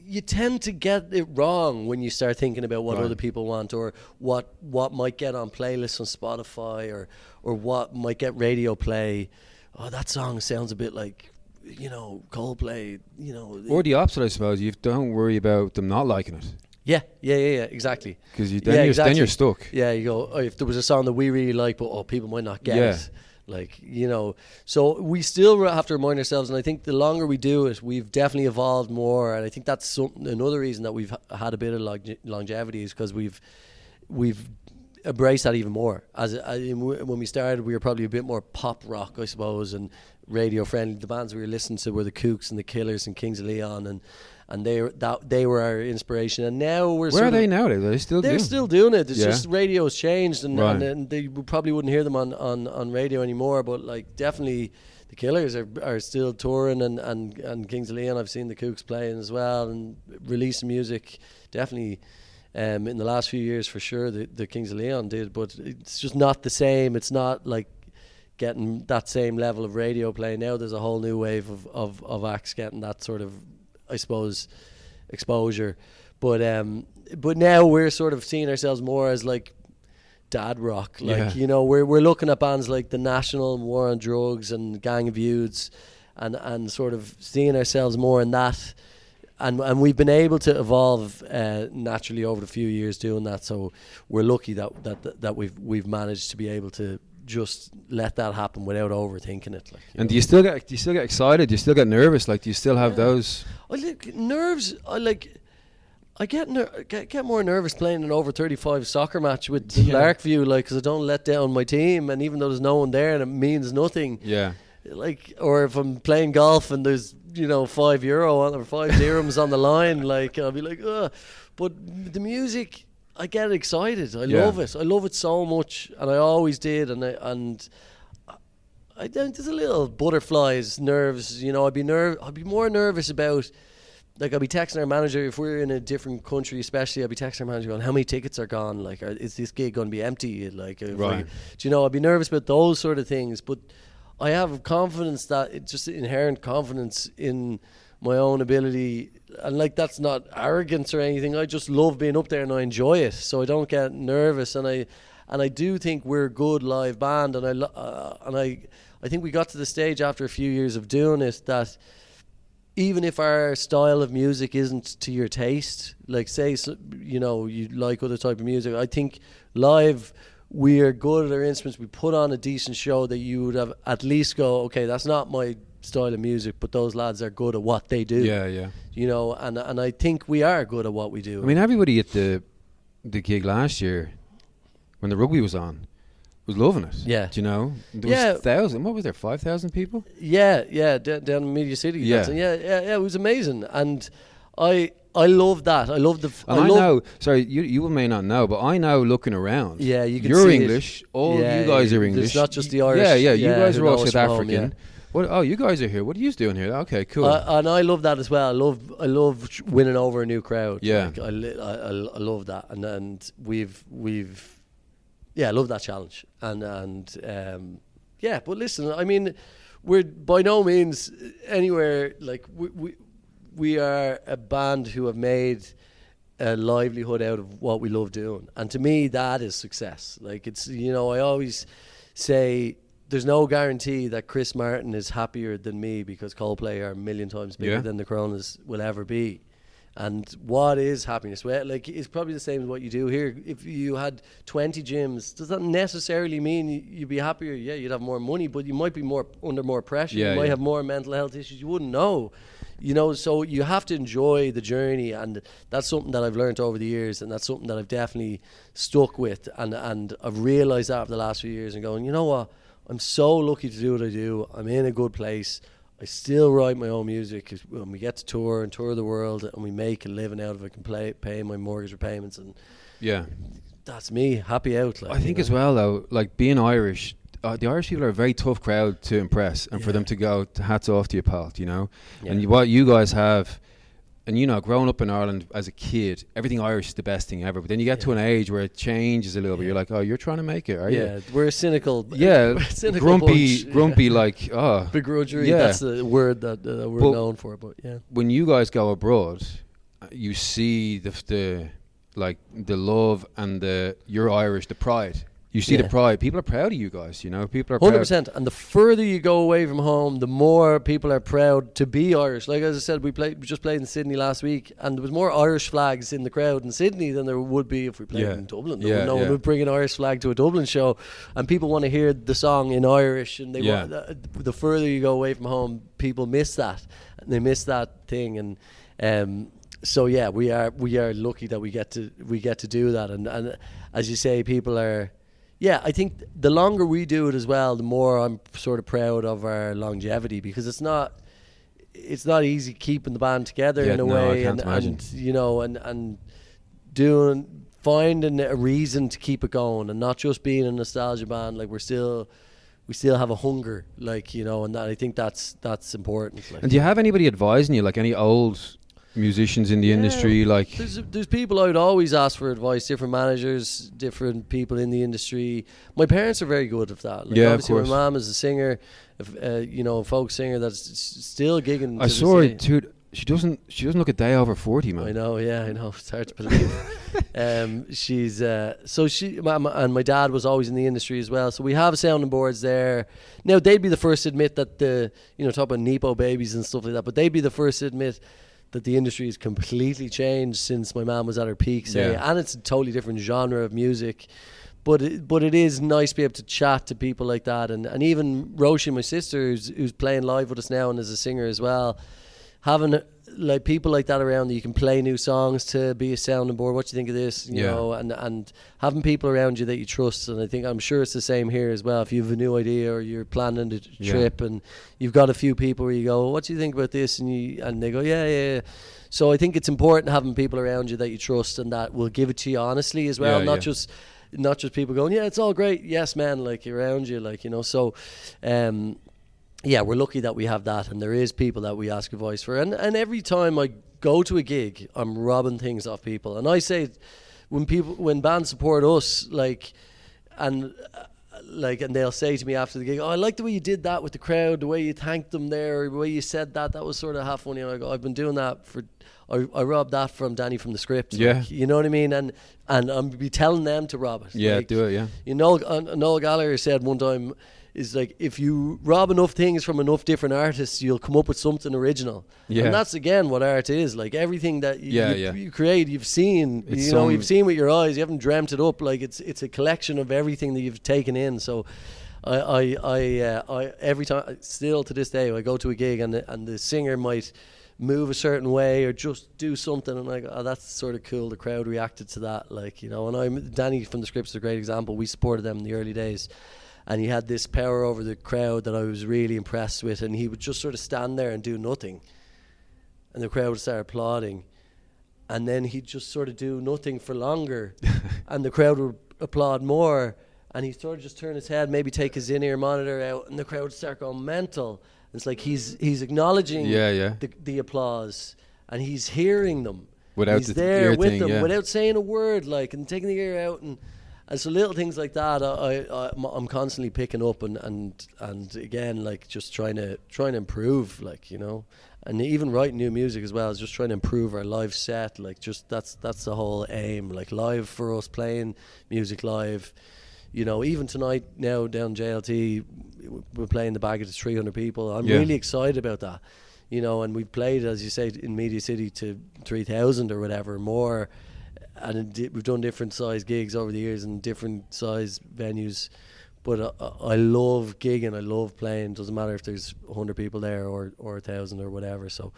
you tend to get it wrong when you start thinking about what other people want, or what might get on playlists on Spotify, or what might get radio play. Oh, that song sounds a bit like, Coldplay. Or the opposite, I suppose. You don't worry about them not liking it. Yeah, exactly. Because then you're stuck. Yeah, you go, if there was a song that we really like, but people might not get it. Like, so we still have to remind ourselves, and I think the longer we do it, we've definitely evolved more, and I think that's another reason that we've had a bit of longevity, is because we've embraced that even more. When we started, we were probably a bit more pop rock, I suppose, and radio friendly. The bands we were listening to were the Kooks and the Killers and Kings of Leon, and they were our inspiration. And now we're where are they now? They're still doing it. It's just radio has changed, and they probably wouldn't hear them on radio anymore. But like, definitely the Killers are still touring, and Kings of Leon, I've seen the Kooks playing as well and releasing music. Definitely in the last few years, for sure, the Kings of Leon did, but it's just not the same. It's not like getting that same level of radio play. Now there's a whole new wave of acts getting that sort of, I suppose, exposure. But now we're sort of seeing ourselves more as like dad rock. Like, we're looking at bands like The National, War on Drugs, and Gang of Youths, and sort of seeing ourselves more in that. And we've been able to evolve naturally over the few years doing that. So we're lucky that we've managed to be able to just let that happen without overthinking it. Like, and do you still get excited? Do you still get nervous? Like, do you still have those? Nerves. I get more nervous playing an over 35 soccer match with Larkview, like, because I don't let down my team, and even though there's no one there and it means nothing. Yeah. Like, or if I'm playing golf and there's €5 or 5 dirhams on the line, like, I'll be like, ugh. But the music, I get excited. I love it. I love it so much, and I always did. And there's a little butterflies, nerves. I'd be more nervous about, like, I'd be texting our manager if we're in a different country, especially. I'd be texting our manager going, "How many tickets are gone? Like, is this gig going to be empty?" Like, I'd be nervous about those sort of things. But I have confidence, that it's just inherent confidence in my own ability, and like, that's not arrogance or anything. I just love being up there and I enjoy it, so I don't get nervous. And I do think we're a good live band, and I think we got to the stage after a few years of doing it that even if our style of music isn't to your taste, like, say, you like other type of music, I think live we are good at our instruments. We put on a decent show that you would have at least go, okay, that's not my style of music, but those lads are good at what they do. Yeah. And I think we are good at what we do. I mean, everybody at the gig last year when the rugby was on was loving it. Yeah. Do you know? There was 1,000. What was there? 5,000 people? Yeah. Down in Media City. Yeah. It was amazing. And I love that. I love the. And I know. Sorry, you may not know, but I know. Looking around, Yeah, you can you're see English. All you guys are English. It's not just the Irish. Yeah. You guys who are all know us South from home, African. What? Oh, you guys are here. What are you doing here? Okay, cool. And I love that as well. I love winning over a new crowd. Yeah. Like, I love that, and we've I love that challenge, and yeah. But listen, I mean, we're by no means anywhere like we are a band who have made a livelihood out of what we love doing, and to me that is success. Like, it's, I always say there's no guarantee that Chris Martin is happier than me because Coldplay are a million times bigger than the Coronas will ever be. And what is happiness? Well, like, it's probably the same as what you do here. If you had 20 gyms, does that necessarily mean you'd be happier? Yeah, you'd have more money, but you might be under more pressure. You might have more mental health issues. You wouldn't know. So you have to enjoy the journey, and that's something that I've learned over the years, and that's something that I've definitely stuck with, and I've realised that over the last few years and going, you know what? I'm so lucky to do what I do. I'm in a good place. I still write my own music. When we get to tour the world and we make a living out of it, can pay my mortgage repayments, and that's me happy out. Like, I think as well though, like being Irish, the Irish people are a very tough crowd to impress, and for them to go, hats off to you, pal. And what you guys have. And growing up in Ireland as a kid, everything Irish is the best thing ever. But then you get to an age where it changes a little bit. You're like, oh, you're trying to make it, are you? Yeah, we're a cynical. Yeah, cynical grumpy, like, oh. Begrudgery, that's the word that we're known for. But yeah. When you guys go abroad, you see the love and you're Irish, the pride. You see the pride. People are proud of you guys, People are proud. 100%. And the further you go away from home, the more people are proud to be Irish. Like, as I said, we just played in Sydney last week, and there was more Irish flags in the crowd in Sydney than there would be if we played in Dublin. No one would bring an Irish flag to a Dublin show, and people want to hear the song in Irish, and they want the further you go away from home, people miss that. And they miss that thing, and so yeah, we are lucky that we get to do that, and as you say, people are. Yeah, I think the longer we do it as well, the more I'm sort of proud of our longevity, because it's not easy keeping the band together in a way, and finding a reason to keep it going, and not just being a nostalgia band. Like, we still have a hunger, like, and that, I think that's important. Like. And do you have anybody advising you, like any old musicians in the industry? Like, there's people I'd always ask for advice, different managers, different people in the industry. My parents are very good at that. Like, obviously my mom is a singer, a folk singer that's still gigging. I saw her too. She doesn't look a day over 40, man. I know, it's hard to believe. She's and my dad was always in the industry as well, so we have sounding boards there. Now, they'd be the first to admit that talk about Nepo babies and stuff like that, but they'd be the first to admit that the industry has completely changed since my mom was at her peak, and it's a totally different genre of music. But it is nice to be able to chat to people like that, and even Roisin, my sister, who's playing live with us now and is a singer as well, having like people like that around that you can play new songs to, be a sounding board. What do you think of this? You know, and having people around you that you trust. And I'm sure it's the same here as well. If you have a new idea or you're planning a trip and you've got a few people where you go, what do you think about this? And they go, yeah. So I think it's important having people around you that you trust and that will give it to you honestly as well. Not just people going, yeah, it's all great. Yes, man, like around you, like, so, yeah, we're lucky that we have that, and there is people that we ask advice for. And every time I go to a gig, I'm robbing things off people. And I say, when bands support us, and they'll say to me after the gig, oh, I like the way you did that with the crowd, the way you thanked them there, the way you said that was sort of half funny. And I go, I've been doing that I robbed that from Danny from the Script. Yeah. You know what I mean? And I'm be telling them to rob it. Yeah, do it, yeah. Noel Gallagher said one time, is like, if you rob enough things from enough different artists, you'll come up with something original. Yeah. And that's again what art is. Like, everything that you create, you've seen. You've seen with your eyes. You haven't dreamt it up. Like, it's a collection of everything that you've taken in. So I every time, still to this day, I go to a gig and the singer might move a certain way or just do something, and I go, oh, that's sort of cool. The crowd reacted to that, and Danny from the Scripts is a great example. We supported them in the early days, and he had this power over the crowd that I was really impressed with, and he would just sort of stand there and do nothing, and the crowd would start applauding, and then he'd just sort of do nothing for longer, and the crowd would applaud more, and he'd sort of just turn his head, maybe take his in-ear monitor out, and the crowd would start going mental. It's like he's acknowledging the applause, and he's hearing them. Without he's the there ear with thing, them, without saying a word, like, and taking the ear out, and so little things like that. I'm constantly picking up, and again, like, just trying to improve, like, you know, and even writing new music as well is just trying to improve our live set. Like, just that's the whole aim. Like, live for us, playing music live. You know, even tonight now down JLT, we're playing the Bagot to 300 people. I'm really excited about that. You know, and we've played, as you say, in Media City to 3,000 or whatever more, and we've done different size gigs over the years and different size venues. But I love gigging, I love playing. Doesn't matter if there's 100 people there or 1,000 or whatever. So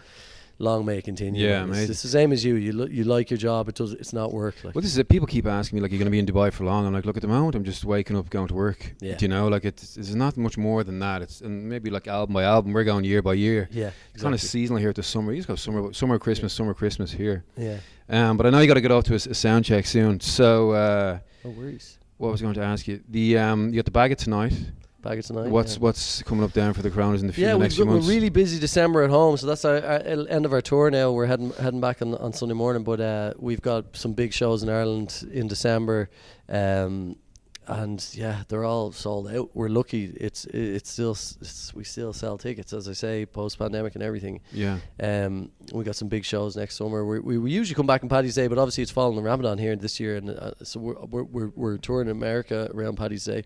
long may it continue. Yeah, it's the same as you. You like your job. It's not work. Like. Well, this is it. People keep asking me, like, you're going to be in Dubai for long. I'm like, look, at the moment, I'm just waking up, going to work. Yeah. Do you know, like, it's not much more than that. It's, and maybe like album by album, we're going year by year. Yeah, it's kind of seasonal here to summer. You just go summer, Christmas here. Yeah. But I know you got to get off to a sound check soon. So, no worries. What was I going to ask you? You got the Bagot tonight. Bagot tonight. What's coming up down for the Crowners in the next few months? We're really busy December at home, so that's our end of our tour now. We're heading back on Sunday morning, but we've got some big shows in Ireland in December, and yeah, they're all sold out. We're lucky. We still sell tickets, as I say, post pandemic and everything. Yeah. We got some big shows next summer. We usually come back on Paddy's Day, but obviously it's fallen on Ramadan here this year, and so we're touring in America around Paddy's Day.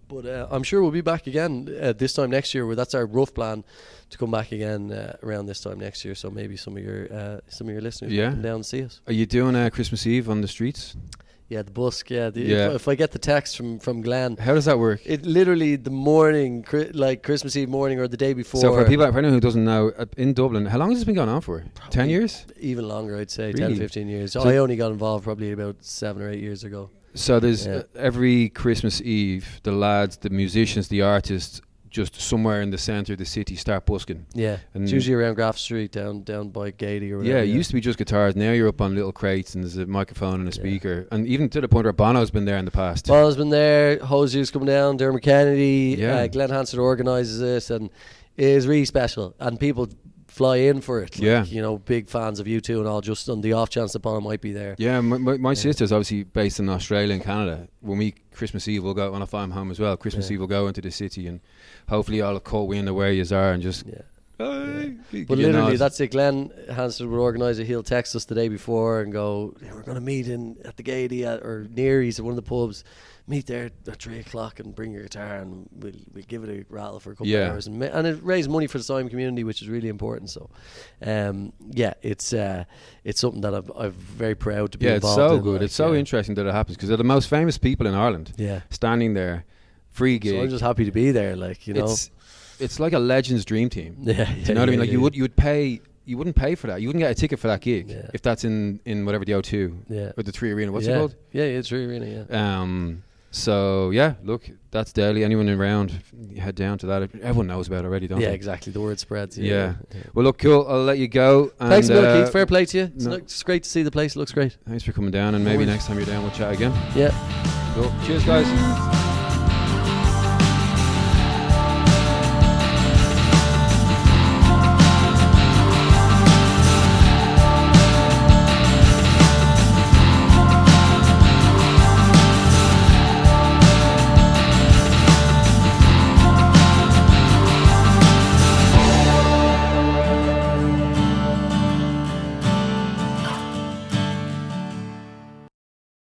But I'm sure we'll be back again this time next year. That's our rough plan, to come back again around this time next year. So maybe some of your listeners will come down and see us. Are you doing Christmas Eve on the streets? Yeah, the busk. Yeah, if I get the text from Glenn, how does that work? It literally the morning, like Christmas Eve morning or the day before. So for anyone who doesn't know, in Dublin, how long has this been going on for? 10 years? Even longer, I'd say. Really? 10, 15 years. So I only got involved probably about 7 or 8 years ago. So there's every Christmas Eve, the lads, the musicians, the artists, just somewhere in the centre of the city start busking. Yeah, and it's usually around Graff Street, down by Gaiety or whatever. Yeah, it used to be just guitars. Now you're up on little crates and there's a microphone and a speaker. And even to the point where Bono's been there in the past. Bono's been there, Hosier's coming down, Dermot Kennedy, Glenn Hansard organises it, and it is really special. And people fly in for it. Like, you know, big fans of U2 and all, just on the off chance that Bono might be there. Yeah, my sister's obviously based in Australia and Canada. When we Christmas Eve we'll go, when if I'm home as well, Christmas Eve we'll go into the city and hopefully I'll call wind of where yous are and just but literally that's it. Glenn Hansard will organise it. He'll text us the day before and go, we're going to meet at the Gaiety or near at one of the pubs. Meet there at 3 o'clock and bring your guitar and we'll give it a rattle for a couple of hours and it raised money for the Simon community, which is really important. So it's something that I'm very proud to be involved in. It's so good. It's so interesting that it happens because they're the most famous people in Ireland standing there, free gig. So I'm just happy to be there, like, you know. It's like a Legends dream team. Do you know what I mean? Like you wouldn't pay for that. You wouldn't get a ticket for that gig if that's in whatever the O2 or the 3 Arena. What's it called? Yeah, 3 Arena. So look, that's Delhi. Anyone around, you head down to that. Everyone knows about it already, don't they? Yeah, exactly. The word spreads. Yeah. Well, look, cool. I'll let you go. Thanks a million, Keith. Fair play to you. It's great to see the place. It looks great. Thanks for coming down, and maybe next time you're down, we'll chat again. Yeah. Cool. Cheers, guys.